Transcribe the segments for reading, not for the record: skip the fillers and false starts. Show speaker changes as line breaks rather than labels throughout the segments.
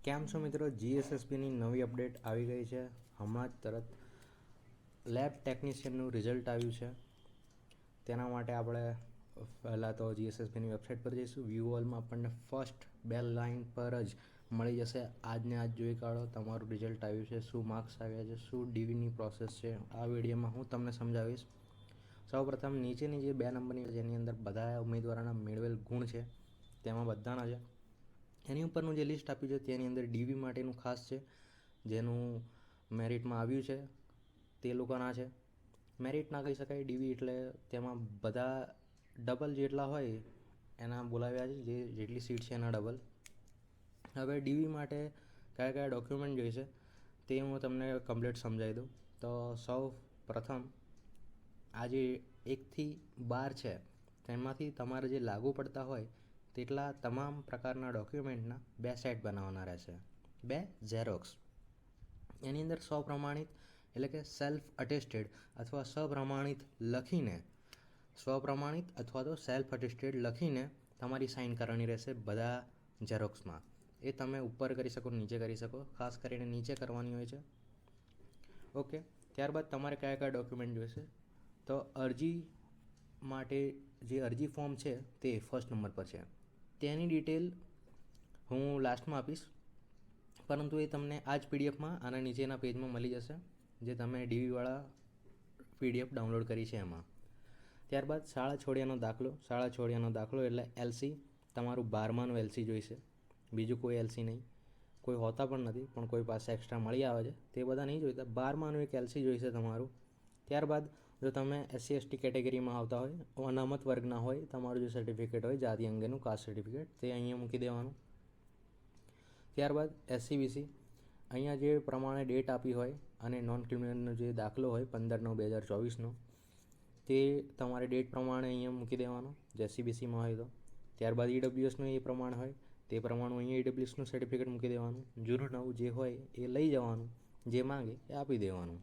કેમ છો મિત્રો? જીએસએસબીની નવી અપડેટ આવી ગઈ છે. હમણાં જ તરત લેબ ટેકનિશિયનનું રિઝલ્ટ આવ્યું છે. તેના માટે આપણે પહેલાં તો જીએસએસબીની વેબસાઇટ પર જઈશું. વ્યૂ ઓલમાં આપણને ફર્સ્ટ બેલ લાઇન પર જ મળી જશે. આજને આજ જોઈ કાઢો તમારું રિઝલ્ટ આવ્યું છે, શું માર્ક્સ આવ્યા છે, શું ડીવીની પ્રોસેસ છે. આ વિડીયોમાં હું તમને સમજાવીશ. સૌપ્રથમ નીચેની જે 2 નંબરની જેની અંદર બધા ઉમેદવારોના મેળવેલ ગુણ છે તેમાં બધાના છે. એની ઉપરનું જે લિસ્ટ આપ્યું છે તેની અંદર ડીવી માટેનું ખાસ છે, જેનું મેરિટમાં આવ્યું છે તે લોકોના છે. મેરિટ ના કહી શકાય, ડીવી એટલે તેમાં બધા ડબલ જેટલા હોય એના બોલાવ્યા છે, જેટલી સીટ છે એના ડબલ. હવે ડીવી માટે કયા કયા ડોક્યુમેન્ટ જોઈશે તે હું તમને કમ્પ્લીટ સમજાવી દઉં. તો સૌ પ્રથમ આ જે 1 થી 12 છે તેમાંથી તમારે જે લાગુ પડતા હોય તેટલા તમામ પ્રકારના ડોક્યુમેન્ટના 2 સેટ બનાવવાના રહેશે, 2 ઝેરોક્સ. એની અંદર સ્વપ્રમાણિત એટલે કે સેલ્ફ અટેસ્ટેડ અથવા સ્વપ્રમાણિત લખીને સેલ્ફ અટેસ્ટેડ લખીને તમારી સાઇન કરવાની રહેશે બધા ઝેરોક્સમાં. એ તમે ઉપર કરી શકો, નીચે કરી શકો, ખાસ કરીને નીચે કરવાની હોય છે. ઓકે. ત્યારબાદ તમારે કયા કયા ડોક્યુમેન્ટ જોઈશે? તો અરજી માટે જે અરજી ફોર્મ છે તે ફર્સ્ટ નંબર પર છે. તેની ડિટેલ હું લાસ્ટમાં આપીશ, પરંતુ એ તમને આ જ પીડીએફમાં આના નીચેના પેજમાં મળી જશે, જે તમે ડીવીવાળા પીડીએફ ડાઉનલોડ કરી છે એમાં. ત્યારબાદ શાળા છોડ્યાનો દાખલો એટલે એલસી. તમારું 12માનું એલસી જોઈશે, બીજું કોઈ એલસી નહીં. કોઈ હોતા પણ નથી, પણ કોઈ પાસે એક્સ્ટ્રા મળી આવે છે તે બધા નહીં જોઈતા. 12માનું એક એલસી જોઈશે તમારું. ત્યારબાદ જો તમે એસસી એસટી કેટેગરીમાં આવતા હોય, અનામત વર્ગના હોય, તમારું જે સર્ટિફિકેટ હોય જાતિ અંગેનું કાસ્ટ સર્ટિફિકેટ, તે અહીંયા મૂકી દેવાનું. ત્યારબાદ એસસીબીસી, અહીંયા જે પ્રમાણે ડેટ આપી હોય અને નોન ક્રિમિનલનો જે દાખલો હોય 15/9/2024નો, તે તમારે ડેટ પ્રમાણે અહીંયા મૂકી દેવાનો જે એસસીબીસીમાં હોય તો. ત્યારબાદ ઈડબ્લ્યુએસનું એ પ્રમાણે હોય તે પ્રમાણે અહીંયા ઈડબ્લ્યુએસનું સર્ટિફિકેટ મૂકી દેવાનું. જૂનું નવું જે હોય એ લઈ જવાનું, જે માંગે એ આપી દેવાનું.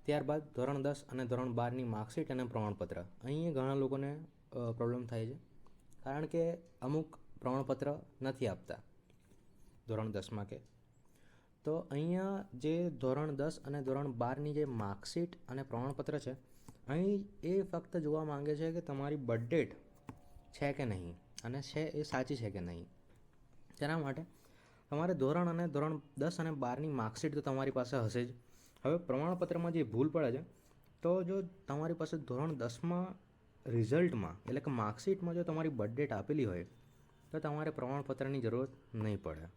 ત્યારબાદ ધોરણ 10 અને ધોરણ 12ની માર્કશીટ અને પ્રમાણપત્ર. અહીંયા ઘણા લોકોને પ્રોબ્લેમ થાય છે, કારણ કે અમુક પ્રમાણપત્ર નથી આપતા ધોરણ 10માં કે. તો અહીંયા જે ધોરણ 10 અને ધોરણ 12ની જે માર્કશીટ અને પ્રમાણપત્ર છે, અહીં એ ફક્ત જોવા માંગે છે કે તમારી બર્થડેટ છે કે નહીં અને છે એ સાચી છે કે નહીં. તેના માટે તમારે ધોરણ 10 અને 12ની માર્કશીટ તો તમારી પાસે હશે જ. હવે પ્રમાણપત્રમાં જે ભૂલ પડે છે, તો જો તમારી પાસે ધોરણ 10માં રિઝલ્ટમાં એટલે કે માર્કશીટમાં જો તમારી બર્થડેટ આપેલી હોય તો તમારે પ્રમાણપત્રની જરૂરત નહીં પડે.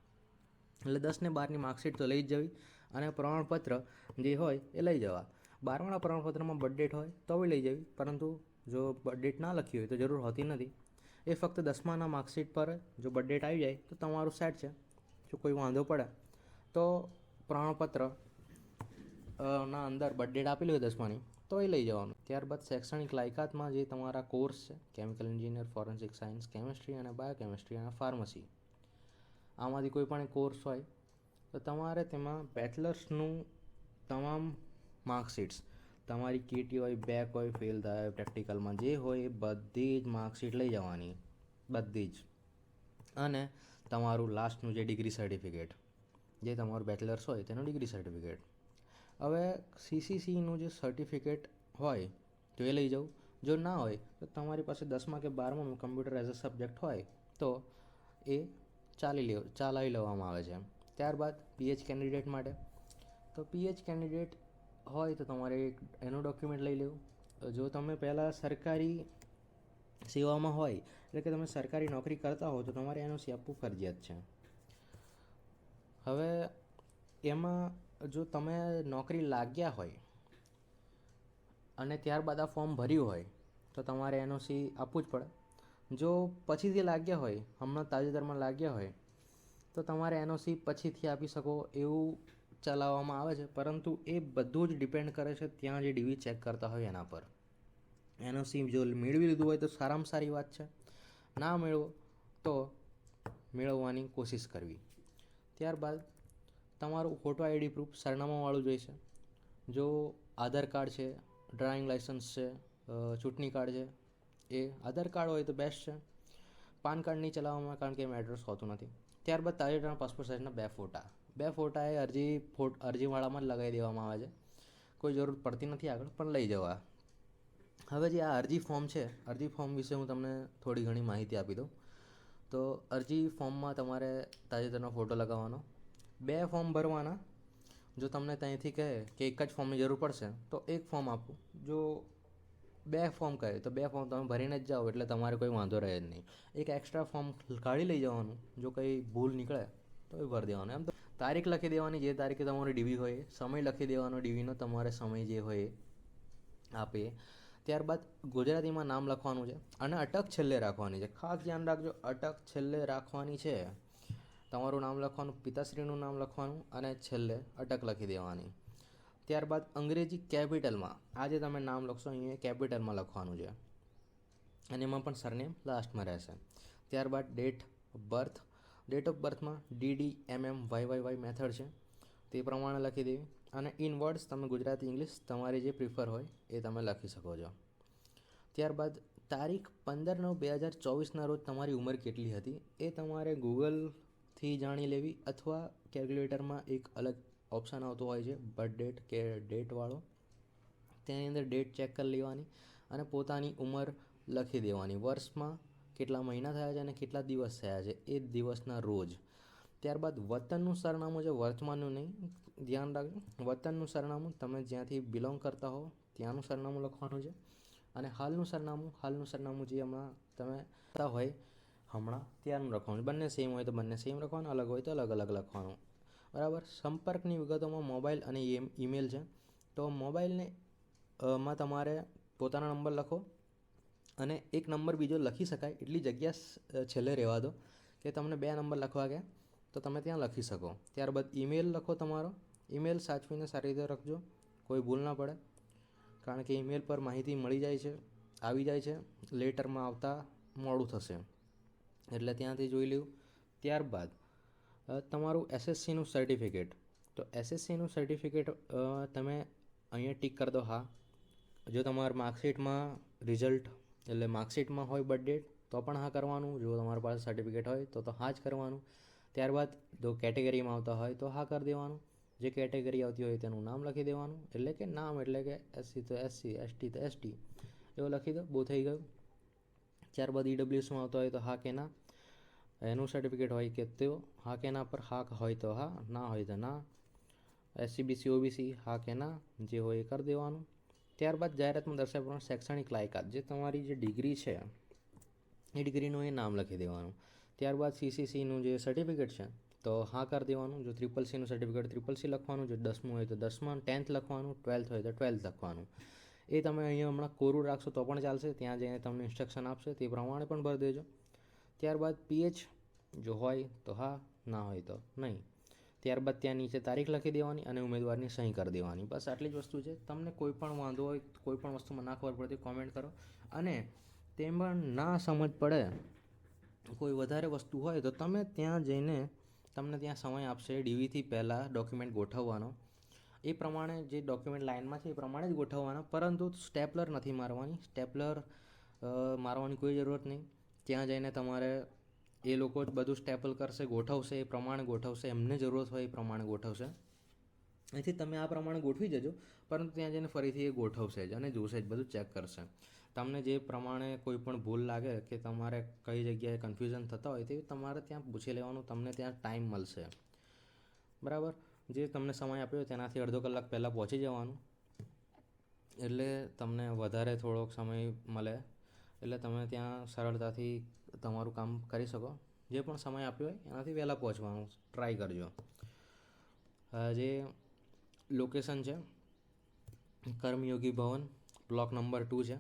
એટલે 10 ને 12ની માર્કશીટ તો લઈ જ જવી અને પ્રમાણપત્ર જે હોય એ લઈ જવા. 12માના પ્રમાણપત્રમાં બર્થડેટ હોય તો બી લઈ જવી, પરંતુ જો બર્થડેટ ના લખી હોય તો જરૂર હોતી નથી. એ ફક્ત 10માના માર્કશીટ પર જો બર્થડેટ આવી જાય તો તમારું સેટ છે. જો કોઈ વાંધો પડે તો પ્રમાણપત્ર ના અંદર બર્થડેટ આપેલી હોય 10માની તો એ લઈ જવાનું. ત્યારબાદ શૈક્ષણિક લાયકાતમાં જે તમારા કોર્સ છે, chemical engineer, forensic science, chemistry અને બાયોકેમિસ્ટ્રી અને ફાર્મસી, આમાંથી કોઈ પણ કોર્સ હોય તો તમારે તેમાં બેચલર્સનું તમામ માર્કશીટ્સ, તમારી કેટી હોય, બેક હોય, ફેલ થાય પ્રેક્ટિકલમાં જે હોય એ બધી જ માર્કશીટ લઈ જવાની, બધી જ. અને તમારું લાસ્ટનું જે ડિગ્રી સર્ટિફિકેટ, જે તમારું બેચલર્સ હોય તેનું ડિગ્રી સર્ટિફિકેટ. હવે સીસીસીનું જે સર્ટિફિકેટ હોય તો એ લઈ જવું. જો ના હોય તો તમારી પાસે 10મા કે 12માનું કમ્પ્યુટર એઝ અ સબ્જેક્ટ હોય તો એ ચલાવી લેવામાં આવે છે. ત્યારબાદ પીએચ કેન્ડિડેટ માટે, તો પીએચ કેન્ડિડેટ હોય તો તમારે એનું ડોક્યુમેન્ટ લઈ લેવું. જો તમે પહેલાં સરકારી સેવામાં હોય એટલે કે તમે સરકારી નોકરી કરતા હો તો તમારે એનઓસી આપવું ફરજિયાત છે. હવે એમાં જો તમે નોકરી લાગ્યા હોય અને ત્યારબાદ આ ફોર્મ ભર્યું હોય તો તમારે એનઓસી આપવું જ પડે. જો પછીથી લાગ્યા હોય, હમણાં તાજેતરમાં લાગ્યા હોય તો તમારે એનઓસી પછીથી આપી શકો એવું ચલાવવામાં આવે છે, પરંતુ એ બધું જ ડિપેન્ડ કરે છે ત્યાં જે ડીવી ચેક કરતા હોય એના પર. એનઓસી જો મેળવી લીધું હોય તો સારામાં સારી વાત છે, ના મેળવો તો મેળવવાની કોશિશ કરવી. ત્યારબાદ તમારું ફોટો આઈડી પ્રૂફ સરનામાવાળું જોઈશે. જો આધાર કાર્ડ છે, ડ્રાઇવિંગ લાઇસન્સ છે, ચૂંટણી કાર્ડ છે, એ આધાર કાર્ડ હોય તો બેસ્ટ છે. પાન કાર્ડ નહીં ચલાવવામાં, કારણ કે એમાં એડ્રેસ હોતું નથી. ત્યારબાદ તાજેતરના પાસપોર્ટ સાઇઝના 2 ફોટા એ અરજીવાળામાં જ લગાવી દેવામાં આવે છે, કોઈ જરૂર પડતી નથી આગળ, પણ લઈ જવા. હવે જે આ અરજી ફોર્મ છે, અરજી ફોર્મ વિશે હું તમને થોડી ઘણી માહિતી આપી દઉં. તો અરજી ફોર્મમાં તમારે તાજેતરનો ફોટો લગાવવાનો, 2 ફોર્મ ભરવાના. જો તમને ત્યાંથી કહે કે એક જ ફોર્મની જરૂર પડશે તો એક ફોર્મ આપો, જો 2 ફોર્મ કહે તો 2 ફોર્મ તમે ભરીને જ જાઓ, એટલે તમારે કોઈ વાંધો રહે જ નહીં. એક એક્સ્ટ્રા ફોર્મ કાઢી લઈ જવાનું, જો કંઈ ભૂલ નીકળે તો એ ભરી દેવાનું. એમ તો તારીખ લખી દેવાની, જે તારીખે તમારી ડીવી હોય, સમય લખી દેવાનો, ડીવીનો તમારે સમય જે હોય આપે. ત્યારબાદ ગુજરાતીમાં નામ લખવાનું છે અને અટક છેલ્લે રાખવાની છે. ખાસ ધ્યાન રાખજો, અટક છેલ્લે રાખવાની છે. તમારું નામ લખવાનું, પિતાશ્રીનું નામ લખવાનું અને છેલ્લે અટક લખી દેવાની. ત્યારબાદ અંગ્રેજી કેપિટલમાં, આ જે તમે નામ લખશો અહીંયા કેપિટલમાં લખવાનું છે અને એમાં પણ સરનેમ લાસ્ટમાં રહેશે. ત્યારબાદ ડેટ ઓફ બર્થમાં DD MM YYY મેથડ છે તે પ્રમાણે લખી દેવી અને ઇન વર્ડ્સ તમે ગુજરાતી ઇંગ્લિશ તમારી જે પ્રિફર હોય એ તમે લખી શકો છો. ત્યારબાદ તારીખ 15/9/2024ના રોજ તમારી ઉંમર કેટલી હતી એ તમારે ગૂગલથી જાણી લેવી, અથવા કેલ્ક્યુલેટરમાં એક અલગ ઓપ્શન આવતો હોય છે બર્થ ડેટ કે ડેટવાળો, તેની અંદર ડેટ ચેક કરી લેવાની અને પોતાની ઉંમર લખી દેવાની. વર્ષમાં કેટલા મહિના થયા છે અને કેટલા દિવસ થયા છે એ દિવસના રોજ. ત્યારબાદ વતનનું સરનામું છે, વર્તમાનનું નહીં, ધ્યાન રાખજો. વતનનું સરનામું તમે જ્યાંથી બિલોંગ કરતા હો ત્યાંનું સરનામું લખવાનું છે અને હાલનું સરનામું જે હમણાં તમે કરતા હોય હમણાં ત્યાંનું લખવાનું. બંને સેમ હોય તો બંને સેમ લખવાનું, અલગ હોય તો અલગ લખવાનું. બરાબર. સંપર્કની વિગતોમાં મોબાઈલ અને ઈમેલ છે. તો મોબાઈલને માં તમારે પોતાનો નંબર લખો અને એક નંબર બીજો લખી શકાય એટલી જગ્યા છેલ્લે રહેવા દો કે તમને 2 નંબર લખવા ગયા તો તમે ત્યાં લખી શકો. ત્યારબાદ ઈમેલ લખો, તમારો ઈમેલ સાચવીને સારી રીતે રાખજો, કોઈ ભૂલ ના પડે, કારણ કે ઈમેલ પર માહિતી આવી જાય છે, લેટરમાં આવતા મોડું થશે એટલે ત્યાંથી જોઈ લેવું. ત્યારબાદ તમારું SSCનું સર્ટિફિકેટ, તો SSCનું સર્ટિફિકેટ તમે અહીંયા ટીક કરી દો હા. જો તમારા માર્કશીટમાં રિઝલ્ટ એટલે માર્કશીટમાં હોય બર્થ ડેટ તો પણ હા કરવાનું, જો તમારી પાસે સર્ટિફિકેટ હોય તો હા જ કરવાનું. ત્યારબાદ જો કેટેગરીમાં આવતા હોય તો હા કરી દેવાનું, જે કેટેગરી આવતી હોય તેનું નામ લખી દેવાનું, એટલે કે નામ એટલે કે SC તો SC, ST તો ST, એવું લખી દો, બહુ થઈ ગયું. ત્યારબાદ EWSમાં આવતા હોય તો હા કે ના, એનું સર્ટિફિકેટ હોય કે તો હા કે ના પર હા હોય તો હા, ના હોય તો ના. SC BC OBC હા કે ના, જે હોય એ કરી દેવાનું. ત્યારબાદ જાહેરાતમાં દર્શાવ્યા પ્રમાણે શૈક્ષણિક લાયકાત, જે તમારી જે ડિગ્રી છે એ ડિગ્રીનું એ નામ લખી દેવાનું. ત્યારબાદ CCCનું જે સર્ટિફિકેટ છે તો હા કરી દેવાનું, જો CCCનું સર્ટિફિકેટ CCC લખવાનું, જો 10મું હોય તો 10માં, 10th લખવાનું, 12th હોય તો 12th લખવાનું. એ તમે અહીંયા હમણાં કોરું રાખશો તો પણ ચાલશે, ત્યાં જઈને તમને ઇન્સ્ટ્રક્શન આપશે તે પ્રમાણે પણ ભરી દેજો. ત્યારબાદ PH જો હોય તો હા, ના હોય તો નહીં. ત્યારબાદ ત્યાં નીચે તારીખ લખી દેવાની અને ઉમેદવારની સહી કરી દેવાની. બસ આટલી જ વસ્તુ છે. તમને કોઈ પણ વાંધો હોય, કોઈ પણ વસ્તુમાં ના ખબર પડતી કોમેન્ટ કરો, અને તેમાં ના સમજ પડે કોઈ વધારે વસ્તુ હોય તો તમે ત્યાં જઈને તમને ત્યાં સમય આપશે ડીવીથી પહેલાં ડોક્યુમેન્ટ ગોઠવવાનો. એ પ્રમાણે જે ડોક્યુમેન્ટ લાઇનમાં છે એ પ્રમાણે જ ગોઠવવાના, પરંતુ સ્ટેપલર નથી મારવાની. સ્ટેપલર મારવાની કોઈ જરૂરત નહીં. ત્યાં જઈને તમારે એ લોકો જ બધું સ્ટેપલ કરશે, ગોઠવશે, એ પ્રમાણે ગોઠવશે, એમને જરૂરત હોય એ પ્રમાણે ગોઠવશે. એથી તમે આ પ્રમાણે ગોઠવી જજો, પરંતુ ત્યાં જઈને ફરીથી એ ગોઠવશે જ અને જોશે જ, બધું ચેક કરશે. તમને જે પ્રમાણે કોઈ પણ ભૂલ લાગે કે તમારે કઈ જગ્યાએ કન્ફ્યુઝન થતા હોય તે તમારે ત્યાં પૂછી લેવાનું, તમને ત્યાં ટાઈમ મળશે. બરાબર. જે તમને સમય આપ્યો તેનાથી અડધો કલાક પહેલાં પહોંચી જવાનું, એટલે તમને વધારે થોડોક સમય મળે, એટલે તમે ત્યાં સરળતાથી તમારું કામ કરી શકો. જે પણ સમય આપ્યો હોય એનાથી વહેલા પહોંચવાનું ટ્રાય કરજો. જે લોકેશન છે કર્મયોગી ભવન, બ્લોક નંબર 2 છે.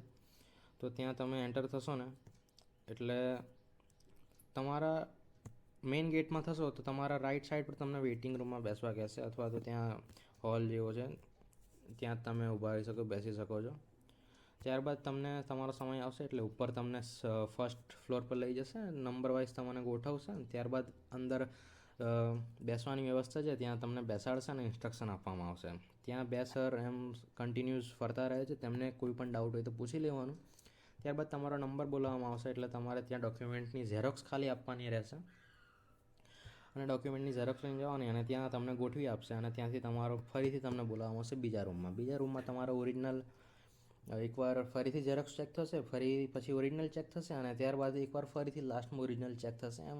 તો ત્યાં તમે એન્ટર થશો ને એટલે તમારા મેઇન ગેટમાં થશો તો તમારા રાઈટ સાઈડ પર તમને વેઇટિંગ રૂમમાં બેસવા કહેશે, અથવા તો ત્યાં હોલ જેવો છે ત્યાં તમે ઊભા રહી શકો, બેસી શકો છો. ત્યારબાદ તમને તમારો સમય આવશે એટલે ઉપર તમને ફર્સ્ટ ફ્લોર પર લઈ જશે, નંબર વાઇઝ તમને ગોઠવશે. ત્યારબાદ અંદર બેસવાની વ્યવસ્થા છે, ત્યાં તમને બેસાડશે અને ઇન્સ્ટ્રક્શન આપવામાં આવશે. ત્યાં 2 સર એમ કન્ટિન્યુઅસ ફરતા રહે છે, તેમને કોઈ પણ ડાઉટ હોય તો પૂછી લેવાનું. ત્યારબાદ તમારો નંબર બોલાવવામાં આવશે એટલે તમારે ત્યાં ડોક્યુમેન્ટની ઝેરોક્સ ખાલી આપવાની રહેશે. અને ડોક્યુમેન્ટની ઝેરોક્ષ લઈને જવાની અને ત્યાં તમને ગોઠવી આપશે અને ત્યાંથી તમારો ફરીથી તમને બોલાવવામાં આવશે બીજા રૂમમાં તમારો ઓરિજિનલ એકવાર ફરીથી ઝેરોક્ષ ચેક થશે, ફરી પછી ઓરિજિનલ ચેક થશે અને ત્યારબાદ એકવાર ફરીથી લાસ્ટમાં ઓરિજિનલ ચેક થશે. એમ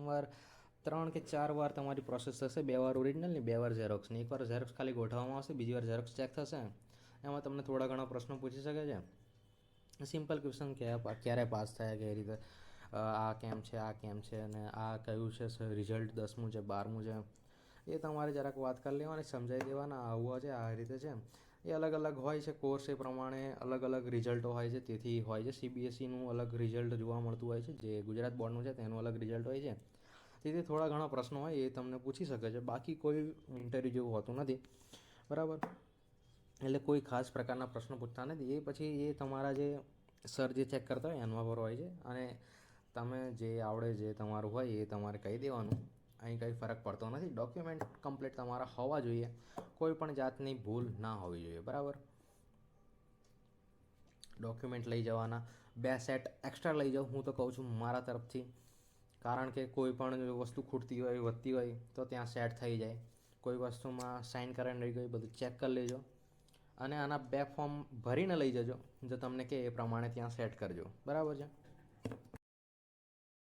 3 કે 4 વાર તમારી પ્રોસેસ થશે. 2 વાર ઓરિજિનલની, 2 વાર ઝેરોક્ષની. એકવાર ઝેરોક્ષ ખાલી ગોઠવવામાં આવશે, બીજી વાર ઝેરોક્ષ ચેક થશે. એમાં તમને થોડા ઘણા પ્રશ્નો પૂછી શકે છે. સિમ્પલ ક્વેશ્ચન કે ક્યારે પાસ થયા, કઈ રીતે, આ કેમ છે, આ કેમ છે અને આ કયું છે રિઝલ્ટ, 10મું છે, 12મું છે, એ તમારે જરાક વાત કરી લેવાની, સમજાવી દેવાના. આવું છે, આ રીતે છે. એ અલગ અલગ હોય છે કોર્સ, એ પ્રમાણે અલગ અલગ રિઝલ્ટો હોય છે. તેથી હોય છે CBSEનું અલગ રિઝલ્ટ જોવા મળતું હોય છે, જે ગુજરાત બોર્ડનું છે તેનું અલગ રિઝલ્ટ હોય છે. તેથી થોડા ઘણા પ્રશ્નો હોય એ તમને પૂછી શકે છે. બાકી કોઈ ઇન્ટરવ્યૂ જેવું હોતું નથી, બરાબર. એટલે કોઈ ખાસ પ્રકારના પ્રશ્નો પૂછતા નથી. એ પછી એ તમારા જે સર જે ચેક કરતા હોય એના પર હોય છે અને તમે જે આવડે જે તમારું હોય એ તમારે કહી દેવાનું. અહીં કંઈ ફરક પડતો નથી. ડોક્યુમેન્ટ કમ્પ્લીટ તમારા હોવા જોઈએ, કોઈ પણ જાતની ભૂલ ના હોવી જોઈએ, બરાબર. ડોક્યુમેન્ટ લઈ જવાના, 2 સેટ એક્સ્ટ્રા લઈ જાઓ હું તો કહું છું મારા તરફથી. કારણ કે કોઈ પણ વસ્તુ ખૂટતી હોય, વધતી હોય તો ત્યાં સેટ થઈ જાય. કોઈ વસ્તુમાં સાઇન કરાવીને રહી ગઈ, બધું ચેક કરી લેજો અને આના 2 ફોર્મ ભરીને લઈ જજો. જો તમને કે એ પ્રમાણે ત્યાં સેટ કરજો, બરાબર છે.